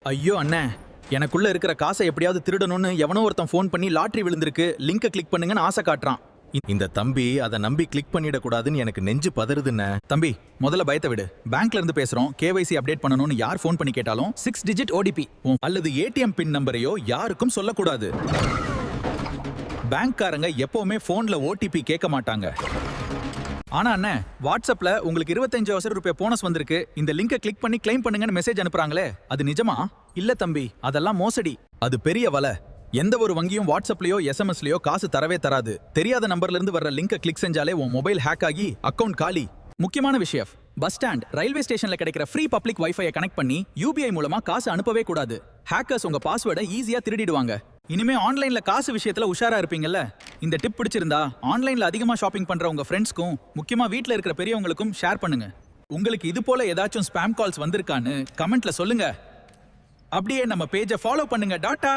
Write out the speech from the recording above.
ஐயோ அண்ணே, எனக்குள்ள இருக்கிற காசை எப்படியாவது திருடணும்னு எவனோ ஒருத்தன் ஃபோன் பண்ணி லாட்டரி விழுந்திருக்கு, லிங்கை கிளிக் பண்ணுங்கன்னு ஆசை காட்டுறான். இந்த தம்பி அதை நம்பி கிளிக் பண்ணிடக்கூடாதுன்னு எனக்கு நெஞ்சு பதறுதுண்ணே. தம்பி, முதல்ல பயத்தை விடு. பேங்க்ல இருந்து பேசுறோம், கேவைசி அப்டேட் பண்ணணும்னு யார் ஃபோன் பண்ணி கேட்டாலும் 6 டிஜிட் ஓடிபி அல்லது ஏடிஎம் பின் நம்பரையோ யாருக்கும் சொல்லக்கூடாது. பேங்க்காரங்க எப்பவுமே போன்ல ஓடிபி கேட்க மாட்டாங்க. ஆனா அண்ணே, வாட்ஸ்அப்ல உங்களுக்கு 25,000 ரூபாய் போனஸ் வந்திருக்கு, இந்த லிங்கை கிளிக் பண்ணி கிளைம் பண்ணுங்கன்னு மெசேஜ் அனுப்புறாங்களே, அது நிஜமா? இல்ல தம்பி, அதெல்லாம் மோசடி. அது பெரிய வலை. எந்த ஒரு வங்கியும் வாட்ஸ்அப்லயோ எஸ்எம்எஸ்லயோ காசு தரவே தராது. தெரியாத நம்பர்ல இருந்து வர்ற லிங்கை கிளிக் செஞ்சாலே உன் மொபைல் ஹேக் ஆகி அக்கவுண்ட் காலி. முக்கியமான விஷயம், பஸ் ஸ்டாண்ட், ரயில்வே ஸ்டேஷன்ல கிடைக்கிற ஃப்ரீ பப்ளிக் வைஃபை கனெக்ட் பண்ணி யூபிஐ மூலமா காசு அனுப்பவே கூடாது. ஹேக்கர்ஸ் உங்க பாஸ்வேர்டை ஈஸியா திருடிடுவாங்க. இனிமே ஆன்லைன்ல காசு விஷயத்துல உஷாரா இருப்பீங்கல்ல? இந்த டிப் பிடிச்சிருந்தா ஆன்லைன்ல அதிகமா ஷாப்பிங் பண்ற உங்க ஃப்ரெண்ட்ஸ்க்கும், முக்கியமா வீட்ல இருக்கிற பெரியவங்களுக்கும் ஷேர் பண்ணுங்க. உங்களுக்கு இது போல ஏதாச்சும் ஸ்பாம் கால்ஸ் வந்திருக்கான்னு கமெண்ட்ல சொல்லுங்க. அப்படியே நம்ம பேஜை ஃபாலோ பண்ணுங்க. டாடா.